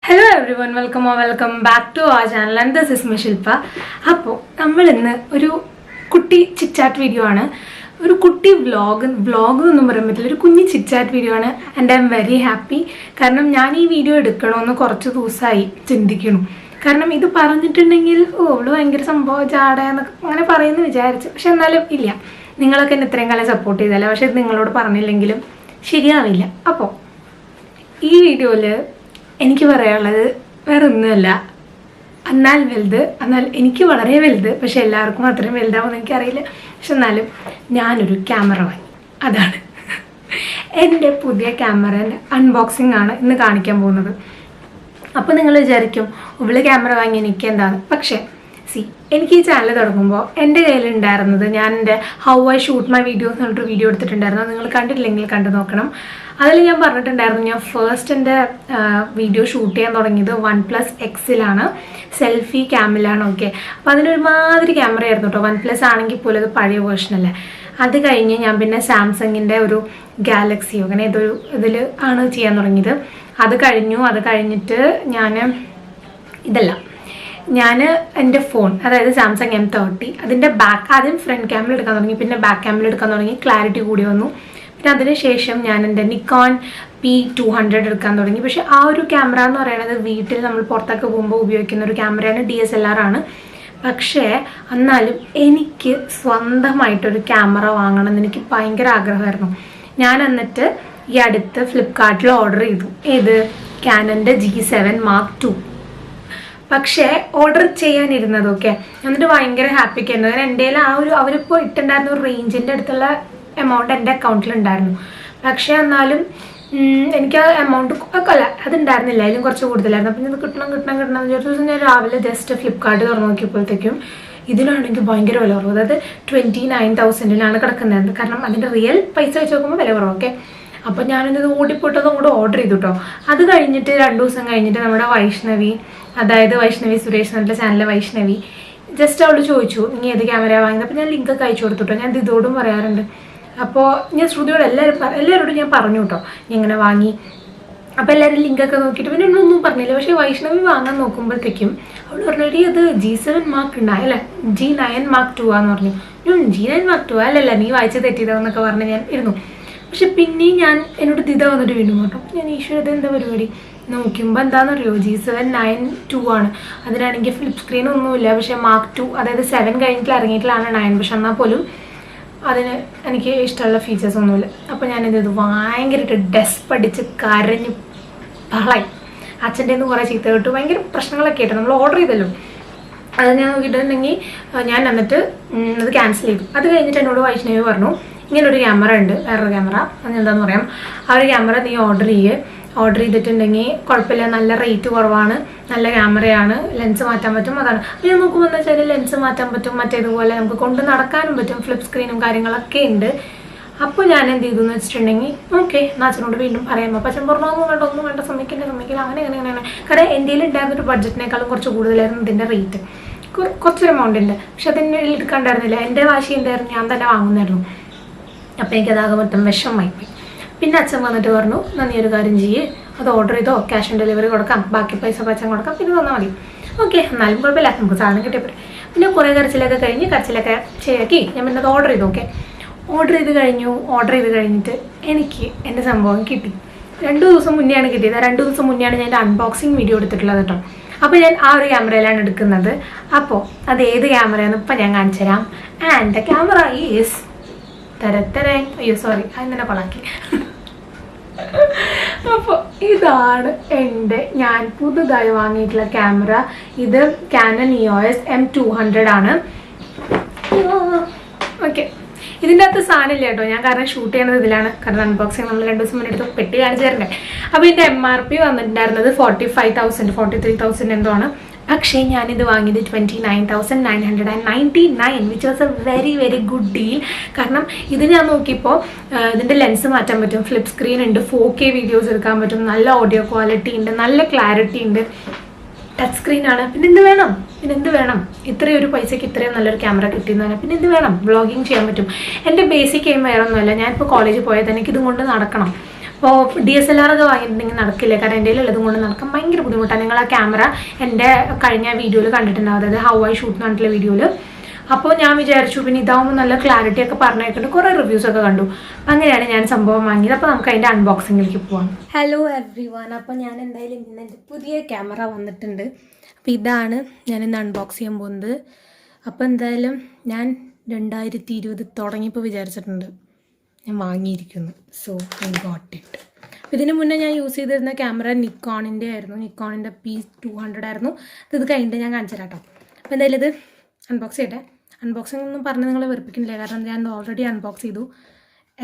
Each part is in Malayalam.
Hello everyone, welcome back to our channel and this is my Shilpa. അപ്പോൾ നമ്മൾ ഇന്ന് ഒരു കുട്ടി ചിറ്റ് ചാറ്റ് വീഡിയോ ആണ്, ഒരു കുട്ടി വ്ലോഗ് ഒന്നും പറയാൻ പറ്റില്ല, ഒരു കുഞ്ഞി ചിറ്റ് ചാറ്റ് വീഡിയോ ആണ്. And I am very happy. കാരണം ഞാൻ ഈ വീഡിയോ എടുക്കണമെന്ന് കുറച്ച് ദിവസമായി ചിന്തിക്കണം. കാരണം ഇത് പറഞ്ഞിട്ടുണ്ടെങ്കിൽ അവള് ഭയങ്കര സംഭവം ജാട എന്നൊക്കെ അങ്ങനെ പറയുമെന്ന് വിചാരിച്ചു. പക്ഷെ എന്നാലും ഇല്ല, നിങ്ങളൊക്കെ എന്നെ ഇത്രയും കാലം സപ്പോർട്ട് ചെയ്തല്ല. പക്ഷെ ഇത് നിങ്ങളോട് പറഞ്ഞില്ലെങ്കിലും ശരിയാവില്ല. അപ്പോൾ ഈ വീഡിയോയിൽ എനിക്ക് പറയാനുള്ളത് വേറെ ഒന്നുമല്ല, എന്നാൽ വലുത്, എന്നാൽ എനിക്ക് വളരെ വലുത്, പക്ഷെ എല്ലാവർക്കും അത്രയും വലുതാവുമെന്ന് എനിക്കറിയില്ല. പക്ഷെ എന്നാലും ഞാനൊരു ക്യാമറ വാങ്ങി. അതാണ് എൻ്റെ പുതിയ ക്യാമറേൻ്റെ അൺബോക്സിംഗ് ആണ് ഇന്ന് കാണിക്കാൻ പോകുന്നത്. അപ്പോൾ നിങ്ങൾ വിചാരിക്കും ഇവള് ക്യാമറ വാങ്ങി എനിക്ക് എന്താണ്. പക്ഷേ എനിക്ക് ഈ ചാനൽ തുടങ്ങുമ്പോൾ എൻ്റെ കയ്യിലുണ്ടായിരുന്നത്, ഞാൻ എൻ്റെ how I shoot my videos എന്ന് പറഞ്ഞിട്ട് വീഡിയോ എടുത്തിട്ടുണ്ടായിരുന്നു. നിങ്ങൾ കണ്ടിട്ടില്ലെങ്കിൽ കണ്ടു നോക്കണം. അതിൽ ഞാൻ പറഞ്ഞിട്ടുണ്ടായിരുന്നു, ഞാൻ ഫസ്റ്റ് എൻ്റെ വീഡിയോ ഷൂട്ട് ചെയ്യാൻ തുടങ്ങിയത് OnePlus Xലാണ്, സെൽഫി ക്യാമിലാണ്. ഓക്കെ, അപ്പോൾ അതിനൊരുമാതിരി ക്യാമറ ആയിരുന്നു കേട്ടോ. OnePlus ആണെങ്കിൽ പോലും അത് പഴയ വേർഷനല്ലേ. അത് കഴിഞ്ഞ് ഞാൻ പിന്നെ സാംസങ്ങിൻ്റെ ഒരു ഗാലക്സിയോ അങ്ങനെ ഏതൊരു ഇതിൽ ആണ് ചെയ്യാൻ തുടങ്ങിയത്. അത് കഴിഞ്ഞിട്ട് ഞാൻ എൻ്റെ ഫോൺ, അതായത് സാംസങ് M30, അതിൻ്റെ ആദ്യം ഫ്രണ്ട് ക്യാമിൽ എടുക്കാൻ തുടങ്ങി, പിന്നെ ബാക്ക് ക്യാമിൽ എടുക്കാൻ തുടങ്ങി, ക്ലാരിറ്റി കൂടി വന്നു. പിന്നെ അതിനുശേഷം ഞാൻ എൻ്റെ നിക്കോൺ P200 എടുക്കാൻ തുടങ്ങി. പക്ഷെ ആ ഒരു ക്യാമറ എന്ന് പറയുന്നത് വീട്ടിൽ നമ്മൾ പുറത്തൊക്കെ പോകുമ്പോൾ ഉപയോഗിക്കുന്ന ഒരു ക്യാമറയാണ്, DSLR ആണ്. പക്ഷേ എന്നാലും എനിക്ക് സ്വന്തമായിട്ടൊരു ക്യാമറ വാങ്ങണമെന്ന് എനിക്ക് ഭയങ്കര ആഗ്രഹമായിരുന്നു. ഞാൻ എന്നിട്ട് ഈ അടുത്ത് ഫ്ലിപ്കാർട്ടിൽ ഓർഡർ ചെയ്തു. ക്യാനൻ്റെ G7 Mark II. പക്ഷേ ഓർഡർ ചെയ്യാനിരുന്നതൊക്കെ എന്നിട്ട് ഭയങ്കര ഹാപ്പിക്ക് ആയിരുന്നു. കാരണം എൻ്റെ അവരിപ്പോൾ ഇട്ടുണ്ടായിരുന്ന ഒരു റേഞ്ചിൻ്റെ അടുത്തുള്ള എമൗണ്ട് എൻ്റെ അക്കൗണ്ടിലുണ്ടായിരുന്നു. പക്ഷേ എന്നാലും എനിക്ക് ആ എമൗണ്ട് അതുണ്ടായിരുന്നില്ല, അതിലും കുറച്ച് കൂടുതലായിരുന്നു. അപ്പം ഇത് കിട്ടണം ഒരു ദിവസം ഞാൻ രാവിലെ ജസ്റ്റ് ഫ്ലിപ്കാർട്ട് തുറന്നു നോക്കിയപ്പോഴത്തേക്കും ഇതിനാണെങ്കിൽ ഭയങ്കര വില കുറവ്. അതായത് 29,000 കിടക്കുന്നത്. കാരണം അതിൻ്റെ റിയൽ പൈസ വെച്ച് നോക്കുമ്പോൾ വില കുറവ്. ഓക്കെ, അപ്പം ഞാനിത് ഓടിപ്പോയിട്ടതും കൂടെ ഓർഡർ ചെയ്തു കേട്ടോ. അത് കഴിഞ്ഞിട്ട് 2 ദിവസം കഴിഞ്ഞിട്ട് നമ്മുടെ വൈഷ്ണവി, അതായത് വൈഷ്ണവി സുരേഷ് എന്നുള്ള ചാനലിലെ വൈഷ്ണവി, ജസ്റ്റ് അവൾ ചോദിച്ചു നീ ഏത് ക്യാമറ വാങ്ങിയത്. അപ്പോൾ ഞാൻ ലിങ്കൊക്കെ അയച്ചു കൊടുത്തുട്ടോ. ഞാൻ ഇതോടും പറയാറുണ്ട്. അപ്പോൾ ഞാൻ ശ്രുതിയോട് എല്ലാവരോടും ഞാൻ പറഞ്ഞു കേട്ടോ ഇങ്ങനെ വാങ്ങി. അപ്പോൾ എല്ലാവരും ലിങ്കൊക്കെ നോക്കിയിട്ട് പിന്നെ ഒന്നും പറഞ്ഞില്ല. പക്ഷേ വൈഷ്ണവി വാങ്ങാൻ നോക്കുമ്പോഴത്തേക്കും അവൾ പറഞ്ഞിട്ട് അത് G7 Mark അല്ല G9 Mark II ആന്ന് പറഞ്ഞു. G9 Mark II അല്ലല്ല, നീ വായിച്ച് തെറ്റിയതെന്നൊക്കെ പറഞ്ഞ് ഞാൻ ഇരുന്നു. പക്ഷെ പിന്നെയും എന്നോട് ദിത വന്നിട്ട് വീണ്ടും കേട്ടോ. ഞാൻ ഈശ്വരത എന്താ പരിപാടി നോക്കുമ്പോൾ എന്താണെന്നറിയോ, G7 9 II ആണ്. അതിനാണെങ്കിൽ ഫ്ലിപ്പ് സ്ക്രീൻ ഒന്നുമില്ല. പക്ഷെ Mark II, അതായത് 7 കഴിഞ്ഞിട്ട് ഇറങ്ങിയിട്ടാണ് 9. പക്ഷെ എന്നാൽ പോലും അതിന് എനിക്ക് ഇഷ്ടമുള്ള ഫീച്ചേഴ്സ് ഒന്നുമില്ല. അപ്പോൾ ഞാനെന്ത് ചെയ്തു, ഭയങ്കരമായിട്ട് ഡെസ്പടിച്ച് കരഞ്ഞ് ബഹളായി. അച്ഛൻ്റെ നിന്ന് കുറേ ചീത്ത കേട്ടു, ഭയങ്കര പ്രശ്നങ്ങളൊക്കെ ആയിട്ട്. നമ്മൾ ഓർഡർ ചെയ്തല്ലോ, അത് ഞാൻ നോക്കിയിട്ടുണ്ടെങ്കിൽ ഞാൻ എന്നിട്ട് അത് ക്യാൻസൽ ചെയ്തു. അത് കഴിഞ്ഞിട്ട് എന്നോട് വൈഷ്ണവി പറഞ്ഞു ഇങ്ങനൊരു ക്യാമറ ഉണ്ട്, വേറൊരു ക്യാമറ, എന്താണെന്ന് പറയാം, ആ ഒരു ക്യാമറ നീ ഓർഡർ ചെയ്തിട്ടുണ്ടെങ്കിൽ കുഴപ്പമില്ല, നല്ല റേറ്റ് കുറവാണ്, നല്ല ക്യാമറയാണ്, ലെൻസ് മാറ്റാൻ പറ്റും. അതാണ്. അപ്പോൾ ഞാൻ നോക്കുമ്പോൾ എന്താ വെച്ചാൽ ലെൻസ് മാറ്റാൻ പറ്റും, മറ്റേതുപോലെ നമുക്ക് കൊണ്ട് നടക്കാനും പറ്റും, ഫ്ലിപ്പ് സ്ക്രീനും കാര്യങ്ങളൊക്കെ ഉണ്ട്. അപ്പോൾ ഞാൻ എന്ത് ചെയ്തു എന്ന് വെച്ചിട്ടുണ്ടെങ്കിൽ ഓക്കെ, അച്ഛനോട് വീണ്ടും പറയാം. അപ്പോൾ അച്ഛൻ പറഞ്ഞു ഒന്നും വേണ്ട സമ്മതിക്കില്ല അങ്ങനെ. കാരണം എൻ്റെ ഉണ്ടായിരുന്നൊരു ബഡ്ജറ്റിനേക്കാളും കുറച്ച് കൂടുതലായിരുന്നു ഇതിൻ്റെ റേറ്റ്, കുറച്ചൊരു എമൗണ്ട് ഉണ്ട്. പക്ഷെ അതിൻ്റെ എടുക്കണ്ടായിരുന്നില്ല, എൻ്റെ വാശി ഉണ്ടായിരുന്നു, ഞാൻ തന്നെ വാങ്ങുന്നായിരുന്നു. അപ്പോൾ എനിക്കതാകെ മൊത്തം വിഷമമായി പോയി. പിന്നെ അച്ഛൻ വന്നിട്ട് പറഞ്ഞു നീ ഒരു കാര്യം ചെയ്യ്, അത് ഓർഡർ ചെയ്തോ, ക്യാഷ് ഓൺ ഡെലിവറി കൊടുക്കാം, ബാക്കി പൈസ അച്ഛൻ കൊടുക്കാം, പിന്നെ തന്നാൽ മതി. ഓക്കെ, എന്നാലും കുഴപ്പമില്ല, നമുക്ക് സാധനം കിട്ടിയാൽ പറ്റും. പിന്നെ കുറേ കരച്ചിലൊക്കെ ശരിയാക്കി ഞാൻ പിന്നെ അത് ഓർഡർ ചെയ്തു. ഓക്കെ, ഓർഡർ ചെയ്ത് കഴിഞ്ഞിട്ട് എനിക്ക് എൻ്റെ സംഭവം കിട്ടി. 2 ദിവസം മുന്നെയാണ് കിട്ടിയത്. 2 ദിവസം മുന്നെയാണ് ഞാൻ എൻ്റെ അൺബോക്സിങ് വീഡിയോ എടുത്തിട്ടുള്ളത് കേട്ടോ. അപ്പോൾ ഞാൻ ആ ഒരു ക്യാമറയിലാണ് എടുക്കുന്നത്. അപ്പോൾ അത് ഏത് ക്യാമറയാണെന്ന് ഇപ്പം ഞാൻ കാണിച്ചു തരാം. ആൻഡ് ദ ക്യാമറ ഈസ് അയ്യോ സോറി, അത് തന്നെ കൊളാക്കി. അപ്പോൾ ഇതാണ് ഞാൻ പുതുതായി വാങ്ങിയിട്ടുള്ള ക്യാമറ. ഇത് ക്യാനൺ EOS M200 ആണ്. ഓക്കെ, ഇതിൻ്റെ അകത്ത് സാധനമില്ല കേട്ടോ. ഞാൻ കാരണം ഷൂട്ട് ചെയ്യുന്നത് ഇതിലാണ്. കാരണം അൺബോക്സിങ് നമ്മൾ 2 ദിവസം മുന്നേ എടുത്ത് പെട്ടി കാണിച്ചു തരണ്ടേ. അപ്പോൾ ഇതിൻ്റെ MRP വന്നിട്ടുണ്ടായിരുന്നത് 45,000 43,000 എന്തോ ആണ്. പക്ഷേ ഞാനിത് വാങ്ങിയത് 29,999, which was A very very good deal. കാരണം ഇത് ഞാൻ നോക്കിയപ്പോൾ ഇതിൻ്റെ ലെൻസ് മാറ്റാൻ പറ്റും, ഫ്ലിപ്പ് സ്ക്രീൻ ഉണ്ട്, 4K വീഡിയോസ് എടുക്കാൻ പറ്റും, നല്ല ഓഡിയോ ക്വാളിറ്റി ഉണ്ട്, നല്ല ക്ലാരിറ്റി ഉണ്ട്, ടച്ച് സ്ക്രീനാണ്. പിന്നെ എന്ത് വേണം ഇത്രയും ഒരു പൈസയ്ക്ക് ഇത്രയും നല്ലൊരു ക്യാമറ കിട്ടിയെന്ന്. പിന്നെ എന്ത് വേണം, വ്ളോഗിങ് ചെയ്യാൻ പറ്റും. എൻ്റെ ബേസിക് എയിം വേറെ ഒന്നുമല്ല, ഞാനിപ്പോൾ കോളേജിൽ പോയാൽ തന്നെ എനിക്കിതും കൊണ്ട് നടക്കണം. അപ്പോൾ DSLR ഒക്കെ വാങ്ങിയിട്ടുണ്ടെങ്കിൽ നടക്കില്ല, കാരണം എൻ്റെ ഉള്ളതും കൊണ്ട് നടക്കാൻ ഭയങ്കര ബുദ്ധിമുട്ടാണ്. നിങ്ങൾ ആ ക്യാമറ എൻ്റെ കഴിഞ്ഞ വീഡിയോയിൽ കണ്ടിട്ടുണ്ടാവും, അതായത് ഹൗ ഐ ഷൂട്ട് എന്ന് പറഞ്ഞിട്ടുള്ള വീഡിയോയിൽ. അപ്പോൾ ഞാൻ വിചാരിച്ചു പിന്നെ ഇതാവുമ്പോൾ നല്ല ക്ലാരിറ്റി ഒക്കെ പറഞ്ഞിട്ടുണ്ട്, കുറേ റിവ്യൂസൊക്കെ കണ്ടു. അങ്ങനെയാണ് ഞാൻ സംഭവം വാങ്ങിയത്. അപ്പോൾ നമുക്ക് അതിൻ്റെ അൺബോക്സിങ്ങിലേക്ക് പോകാം. ഹലോ എവ്രി വൺ, അപ്പോൾ ഞാൻ എന്തായാലും ഇന്ന് എൻ്റെ പുതിയ ക്യാമറ വന്നിട്ടുണ്ട്. അപ്പോൾ ഇതാണ് ഞാൻ ഇന്ന് അൺബോക്സ് ചെയ്യാൻ പോകുന്നത്. അപ്പോൾ എന്തായാലും ഞാൻ 2020 തുടങ്ങിയപ്പോൾ വിചാരിച്ചിട്ടുണ്ട് ഞാൻ വാങ്ങിയിരിക്കുന്നു. So I got it. ഇതിന് മുന്നേ ഞാൻ യൂസ് ചെയ്തിരുന്ന ക്യാമറ നിക്കോണിൻ്റെ ആയിരുന്നു, നിക്കോണിൻ്റെ P200 ആയിരുന്നു. ഇത് കഴിഞ്ഞിട്ട് ഞാൻ കാണിച്ചു തരാം കേട്ടോ. അപ്പോൾ എന്തായാലും ഇത് അൺബോക്സ് ചെയ്യട്ടെ. അൺബോക്സിംഗ് ഒന്നും പറഞ്ഞ് നിങ്ങളെ വെറുപ്പിക്കുന്നില്ല, കാരണം ഞാൻ ഓൾറെഡി അൺബോക്സ് ചെയ്തു.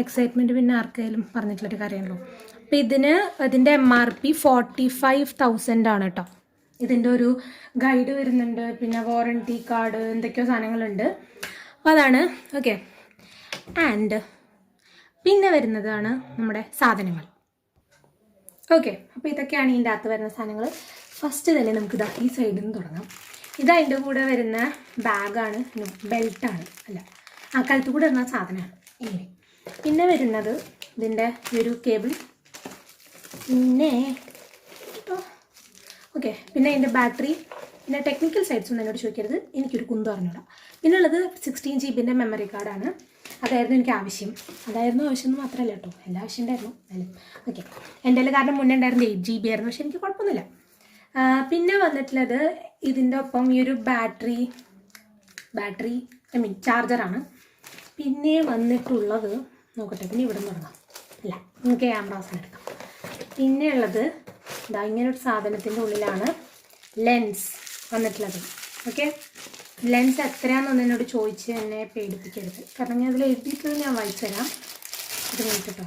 എക്സൈറ്റ്മെൻറ്റ് പിന്നെ ആർക്കായാലും പറഞ്ഞിട്ടുള്ളൊരു കാര്യമാണല്ലോ. അപ്പോൾ ഇതിൻ്റെ MRP 45,000 ആണ് കേട്ടോ. ഇതിൻ്റെ ഒരു ഗൈഡ് വരുന്നുണ്ട്, പിന്നെ വാറണ്ടി കാർഡ്, എന്തൊക്കെയോ സാധനങ്ങളുണ്ട്. അപ്പോൾ അതാണ് ഓക്കെ. ആൻഡ് പിന്നെ വരുന്നതാണ് നമ്മുടെ സാധനങ്ങൾ. ഓക്കെ, അപ്പോൾ ഇതൊക്കെയാണ് ഇതിൻ്റെ അകത്ത് വരുന്ന സാധനങ്ങൾ. ഫസ്റ്റ് തന്നെ നമുക്കിതാ ഈ സൈഡിൽ നിന്ന് തുടങ്ങാം. ഇതതിൻ്റെ കൂടെ വരുന്ന ബാഗാണ്, ബെൽറ്റാണ്, അല്ല ആ കഴുത്ത് കൂടെ വരുന്ന സാധനമാണ്. ഇങ്ങനെ പിന്നെ വരുന്നത് ഇതിൻ്റെ ഈ ഒരു കേബിൾ, പിന്നെ ഓക്കെ, പിന്നെ അതിൻ്റെ ബാറ്ററി, പിന്നെ ടെക്നിക്കൽ സൈഡ്സ് ഒന്നും എന്നോട് ചോദിക്കരുത്, എനിക്കൊരു കുന്ത് അറിഞ്ഞൂടാം. പിന്നെ ഉള്ളത് 16 GB മെമ്മറി കാർഡാണ്. അതായിരുന്നു എനിക്ക് ആവശ്യം. അതായിരുന്നു ആവശ്യം എന്ന് മാത്രമല്ല കേട്ടോ, എല്ലാ ആവശ്യം ഉണ്ടായിരുന്നു എന്നാലും ഓക്കെ. എൻ്റെ കാരണം മുന്നേ ഉണ്ടായിരുന്നത് 8 GB ആയിരുന്നു, പക്ഷെ എനിക്ക് കുഴപ്പമൊന്നുമില്ല. പിന്നെ വന്നിട്ടുള്ളത് ഇതിൻ്റെ ഒപ്പം ഈ ഒരു ബാറ്ററി ചാർജറാണ്. പിന്നെ വന്നിട്ടുള്ളത് നോക്കട്ടെ, പിന്നെ ഇവിടെ നിന്ന് തുടങ്ങാം, അല്ല നമുക്ക് ക്യാമറാസിന് എടുക്കാം. പിന്നെ ഉള്ളത് ഇതാ ഇങ്ങനൊരു സാധനത്തിൻ്റെ ഉള്ളിലാണ് ലെൻസ് വന്നിട്ടുള്ളത്. ഓക്കെ, ലെൻസ് എത്രയാണെന്ന് എന്നോട് ചോദിച്ച് എന്നെ പേടിപ്പിക്കരുത്, കാരണം ഞാൻ അതിൽ എഴുതിയിട്ടുള്ളത് ഞാൻ വായിച്ചു തരാം. ഇത് നോക്കിട്ടോ.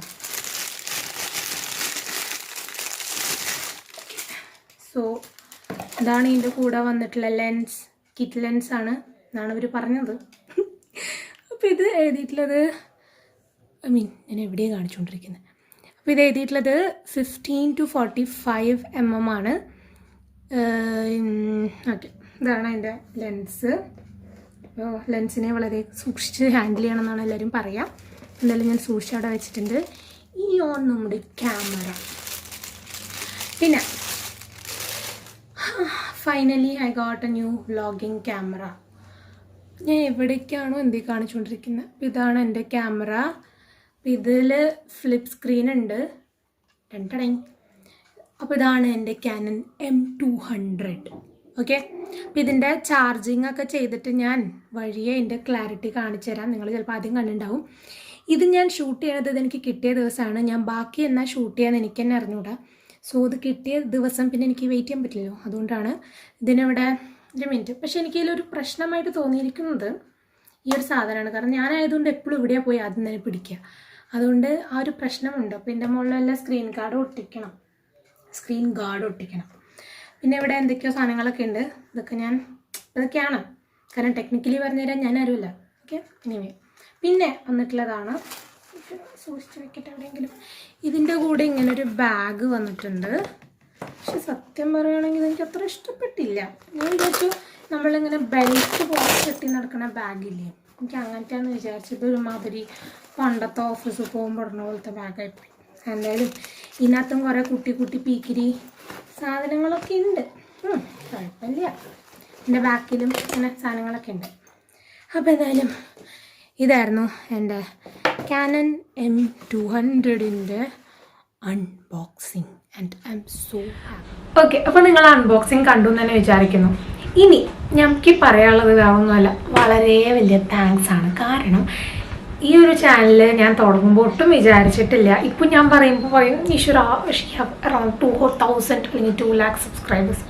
സോ ഇതാണ് ഇതിൻ്റെ കൂടെ വന്നിട്ടുള്ള ലെൻസ്, കിറ്റ് ലെൻസ് ആണ് എന്നാണ് അവർ പറഞ്ഞത്. അപ്പോൾ ഇത് എഴുതിയിട്ടുള്ളത് ഞാൻ എവിടെയാണ് കാണിച്ചുകൊണ്ടിരിക്കുന്നത്. അപ്പോൾ ഇത് എഴുതിയിട്ടുള്ളത് 15 to 45 mm ആണ്. ഓക്കെ, ഇതാണ് അതിൻ്റെ ലെൻസ്. അപ്പോൾ ലെൻസിനെ വളരെ സൂക്ഷിച്ച് ഹാൻഡിൽ ചെയ്യണമെന്നാണ് എല്ലാവരും പറയുക. എന്തായാലും ഞാൻ സൂക്ഷിച്ച് അവിടെ വെച്ചിട്ടുണ്ട്. ഇനിയാണ് നമ്മുടെ ക്യാമറ. പിന്നെ finally I got A new vlogging camera. ഞാൻ എവിടേക്കാണോ എന്തി കാണിച്ചുകൊണ്ടിരിക്കുന്നത്. അപ്പോൾ ഇതാണ് എൻ്റെ ക്യാമറ. ഇതിൽ ഫ്ലിപ്പ് സ്ക്രീൻ ഉണ്ട്. അപ്പോൾ ഇതാണ് എൻ്റെ ക്യാനൻ M200. ഓക്കെ, അപ്പോൾ ഇതിൻ്റെ ചാർജിങ് ഒക്കെ ചെയ്തിട്ട് ഞാൻ വഴിയെ എൻ്റെ ക്ലാരിറ്റി കാണിച്ചു തരാം. നിങ്ങൾ ചിലപ്പോൾ ആദ്യം കണ്ടിട്ടുണ്ടാവും. ഇത് ഞാൻ ഷൂട്ട് ചെയ്യണത് ഇതെനിക്ക് കിട്ടിയ ദിവസമാണ്. ഞാൻ ബാക്കി എന്നാ ഷൂട്ട് ചെയ്യാന്ന് എനിക്ക് തന്നെ അറിഞ്ഞൂടാ. സോ ഇത് കിട്ടിയ ദിവസം പിന്നെ എനിക്ക് വെയിറ്റ് ചെയ്യാൻ പറ്റില്ലല്ലോ, അതുകൊണ്ടാണ് ഇതിനിവിടെ ഒരു മിനിറ്റ്. പക്ഷേ എനിക്ക് ഇതിലൊരു പ്രശ്നമായിട്ട് തോന്നിയിരിക്കുന്നത് ഈ ഒരു സാധനമാണ്. കാരണം ഞാനായതുകൊണ്ട് എപ്പോഴും ഇവിടെയാണ് പോയി ആദ്യം തന്നെ പിടിക്കുക, അതുകൊണ്ട് ആ ഒരു പ്രശ്നമുണ്ട്. അപ്പോൾ എൻ്റെ മുകളിലെല്ലാം സ്ക്രീൻ ഗാർഡ് ഒട്ടിക്കണം. പിന്നെ ഇവിടെ എന്തൊക്കെയോ സാധനങ്ങളൊക്കെ ഉണ്ട്. ഇതൊക്കെയാണ്, കാരണം ടെക്നിക്കലി പറഞ്ഞുതരാൻ ഞാൻ ആരുമില്ല. ഓക്കെ, എനിവേ പിന്നെ വന്നിട്ടുള്ളതാണ്, സൂക്ഷിച്ച് വെക്കട്ടെ എവിടെയെങ്കിലും. ഇതിൻ്റെ കൂടെ ഇങ്ങനൊരു ബാഗ് വന്നിട്ടുണ്ട്. പക്ഷെ സത്യം പറയുകയാണെങ്കിൽ എനിക്ക് അത്ര ഇഷ്ടപ്പെട്ടില്ല. ഞാൻ വിചാരിച്ചു നമ്മളിങ്ങനെ ബെൽറ്റ് പോലെ കെട്ടി നടക്കുന്ന ബാഗില്ലേ, എനിക്ക് അങ്ങനത്തെയാണെന്ന് വിചാരിച്ചത്. ഒരുമാതിരി പണ്ടത്തെ ഓഫീസിൽ പോകുമ്പോൾ ഇടുന്ന പോലത്തെ ബാഗായിപ്പോയി. എന്തായാലും ഇതിനകത്തും കുറേ കുട്ടി പീക്കിരി സാധനങ്ങളൊക്കെ ഉണ്ട്, കുഴപ്പമില്ല. എൻ്റെ ബാക്കിലും ഇങ്ങനെ സാധനങ്ങളൊക്കെ ഉണ്ട്. അപ്പോൾ എന്തായാലും ഇതായിരുന്നു എൻ്റെ കാനൻ M200ൻ്റെ unboxing and I am so happy. Okay, അപ്പോൾ നിങ്ങൾ അൺബോക്സിങ് കണ്ടു എന്ന് തന്നെ വിചാരിക്കുന്നു. ഇനി ഞങ്ങൾക്ക് പറയാനുള്ളത് വേറൊന്നുമല്ല, വളരെ വലിയ താങ്ക്സ് ആണ്. കാരണം ഈ ഒരു ചാനൽ ഞാൻ തുടങ്ങുമ്പോൾ ഒട്ടും വിചാരിച്ചിട്ടില്ല. ഇപ്പോൾ ഞാൻ പറയുമ്പോൾ പറയും ഈശ്വര അറൗണ്ട് 2,000 അല്ലെങ്കിൽ 2 lakh സബ്സ്ക്രൈബേഴ്സ്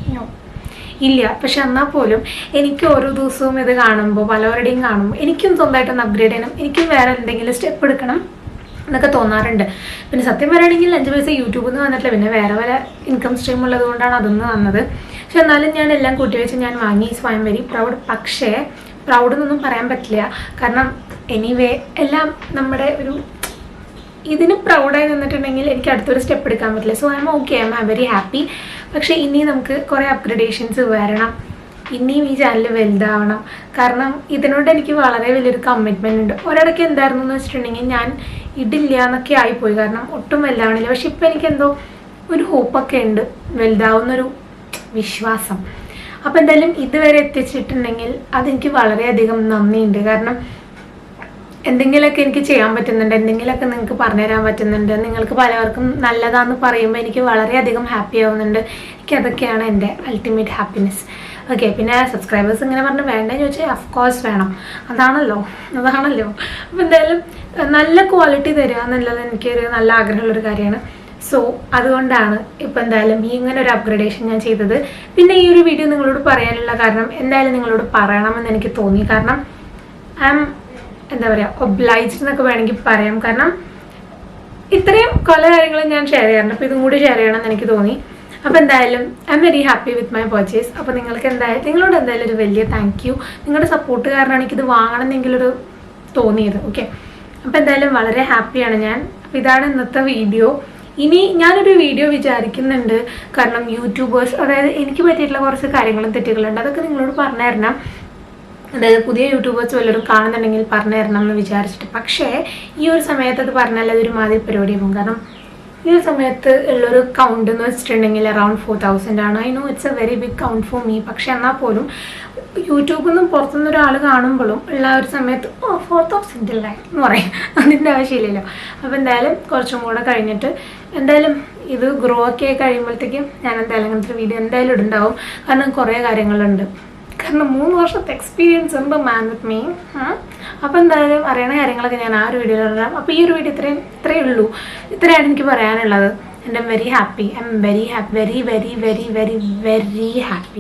ഇല്ല. പക്ഷെ എന്നാൽ പോലും എനിക്ക് ഓരോ ദിവസവും ഇത് കാണുമ്പോൾ, പലവരുടെയും കാണുമ്പോൾ എനിക്കും സ്വന്തമായിട്ടൊന്ന് അപ്ഗ്രേഡ് ചെയ്യണം, എനിക്കും വേറെ എന്തെങ്കിലും സ്റ്റെപ്പ് എടുക്കണം എന്നൊക്കെ തോന്നാറുണ്ട്. പിന്നെ സത്യം പറയുകയാണെങ്കിൽ 5 പൈസ യൂട്യൂബിൽ നിന്ന് വന്നിട്ടില്ല, പിന്നെ വേറെ ഇൻകം സ്ട്രീം ഉള്ളത് കൊണ്ടാണ് അതൊന്ന് വന്നത്. പക്ഷെ എന്നാലും ഞാൻ എല്ലാം കൂട്ടിവെച്ച് ഞാൻ വാങ്ങി. So I am very proud. പക്ഷേ പ്രൗഡ് എന്നൊന്നും പറയാൻ പറ്റില്ല, കാരണം എനിവേ എല്ലാം നമ്മുടെ ഒരു ഇതിന് പ്രൗഡായി നിന്നിട്ടുണ്ടെങ്കിൽ എനിക്ക് അടുത്തൊരു സ്റ്റെപ്പ് എടുക്കാൻ പറ്റില്ല. So I am very happy. പക്ഷേ ഇനി നമുക്ക് കുറേ അപ്ഗ്രഡേഷൻസ് വരണം, ഇനിയും ഈ ചാനൽ വലുതാവണം. കാരണം ഇതിനോട് എനിക്ക് വളരെ വലിയൊരു കമ്മിറ്റ്മെൻ്റ് ഉണ്ട്. ഒരിടയ്ക്ക് എന്തായിരുന്നു എന്ന് വെച്ചിട്ടുണ്ടെങ്കിൽ ഞാൻ ഇടില്ല എന്നൊക്കെ ആയിപ്പോയി, കാരണം ഒട്ടും വലുതാവണില്ല. പക്ഷെ ഇപ്പം എനിക്കെന്തോ ഒരു ഹോപ്പൊക്കെ ഉണ്ട്, വലുതാവുന്നൊരു വിശ്വാസം. അപ്പം എന്തായാലും ഇതുവരെ എത്തിച്ചിട്ടുണ്ടെങ്കിൽ അതെനിക്ക് വളരെയധികം നന്ദിയുണ്ട്. കാരണം എന്തെങ്കിലുമൊക്കെ എനിക്ക് ചെയ്യാൻ പറ്റുന്നുണ്ട്, എന്തെങ്കിലുമൊക്കെ നിങ്ങൾക്ക് പറഞ്ഞുതരാൻ പറ്റുന്നുണ്ട്, നിങ്ങൾക്ക് പലവർക്കും നല്ലതാന്ന് പറയുമ്പോൾ എനിക്ക് വളരെയധികം ഹാപ്പി ആവുന്നുണ്ട്. എനിക്കതൊക്കെയാണ് എൻ്റെ അൾട്ടിമേറ്റ് ഹാപ്പിനെസ്. ഓക്കെ, പിന്നെ സബ്സ്ക്രൈബേഴ്സ് ഇങ്ങനെ പറഞ്ഞ് വേണ്ടെന്ന് ചോദിച്ചാൽ അഫ്കോഴ്സ് വേണം, അതാണല്ലോ. അപ്പോൾ എന്തായാലും നല്ല ക്വാളിറ്റി തരിക എന്നുള്ളത് എനിക്കൊരു നല്ല ആഗ്രഹമുള്ളൊരു കാര്യമാണ്. സോ അതുകൊണ്ടാണ് ഇപ്പോൾ എന്തായാലും ഈ ഇങ്ങനെ ഒരു അപ്ഗ്രഡേഷൻ ഞാൻ ചെയ്തത്. പിന്നെ ഈ ഒരു വീഡിയോ നിങ്ങളോട് പറയാനുള്ള കാരണം എന്തായാലും നിങ്ങളോട് പറയണമെന്ന് എനിക്ക് തോന്നി. കാരണം ഐ ആം എന്താ പറയുക ഒബ്ലൈജ്ഡ് എന്നൊക്കെ വേണമെങ്കിൽ പറയാം. കാരണം ഇത്രയും പല കാര്യങ്ങളും ഞാൻ ഷെയർ ചെയ്യാറുണ്ട്, അപ്പോൾ ഇതും കൂടി ഷെയർ ചെയ്യണമെന്ന് എനിക്ക് തോന്നി. അപ്പോൾ എന്തായാലും I am very happy with my purchase. അപ്പോൾ നിങ്ങളോട് എന്തായാലും ഒരു വലിയ താങ്ക് യു. നിങ്ങളുടെ സപ്പോർട്ട് കാരണമാണ് എനിക്കിത് വാങ്ങണമെന്നെങ്കിലൊരു തോന്നിയത്. ഓക്കെ, അപ്പോൾ എന്തായാലും വളരെ ഹാപ്പിയാണ് ഞാൻ. അപ്പോൾ ഇതാണ് ഇന്നത്തെ വീഡിയോ. ഇനി ഞാനൊരു വീഡിയോ വിചാരിക്കുന്നുണ്ട്, കാരണം യൂട്യൂബേഴ്സ്, അതായത് എനിക്ക് പറ്റിയിട്ടുള്ള കുറച്ച് കാര്യങ്ങളും തെറ്റുകളുണ്ട്, അതൊക്കെ നിങ്ങളോട് പറഞ്ഞു തരണം. അതായത് പുതിയ യൂട്യൂബേഴ്സ് വല്ലവരും കാണുന്നുണ്ടെങ്കിൽ പറഞ്ഞു തരണം എന്ന് വിചാരിച്ചിട്ട്. പക്ഷേ ഈ ഒരു സമയത്ത് അത് പറഞ്ഞാൽ അതൊരു മാതിരി പരിപാടിയാകും. കാരണം ഈ ഒരു സമയത്ത് ഉള്ളൊരു കൗണ്ട് എന്ന് വെച്ചിട്ടുണ്ടെങ്കിൽ അറൗണ്ട് 4000 ആണ്. I know it's a very big count for me. പക്ഷെ എന്നാൽ പോലും യൂട്യൂബിൽ നിന്നും പുറത്തുനിന്ന് ഒരാൾ കാണുമ്പോഴും ഉള്ള ഒരു സമയത്ത് 4000 അല്ലേ എന്ന് പറയും, അതിൻ്റെ ആവശ്യമില്ലല്ലോ. അപ്പോൾ എന്തായാലും കുറച്ചും കൂടെ കഴിഞ്ഞിട്ട് എന്തായാലും ഇത് ഗ്രോ ഒക്കെ ആയി കഴിയുമ്പോഴത്തേക്കും ഞാൻ എന്തായാലും അങ്ങനത്തെ വീഡിയോ എന്തായാലും ഇടുണ്ടാവും. കാരണം കുറേ കാര്യങ്ങളുണ്ട്, കാരണം 3 വർഷത്തെ എക്സ്പീരിയൻസ് ഉണ്ട് മാൻ വിത്ത് മീ. അപ്പോൾ എന്തായാലും അറിയണ കാര്യങ്ങളൊക്കെ ഞാൻ ആ ഒരു വീഡിയോയിൽ ഇടാം. അപ്പോൾ ഈ ഒരു വീഡിയോ ഇത്രയേ ഉള്ളൂ. ഇത്രയാണ് എനിക്ക് പറയാനുള്ളത്. And I am very happy. I am very happy, very very very very very happy.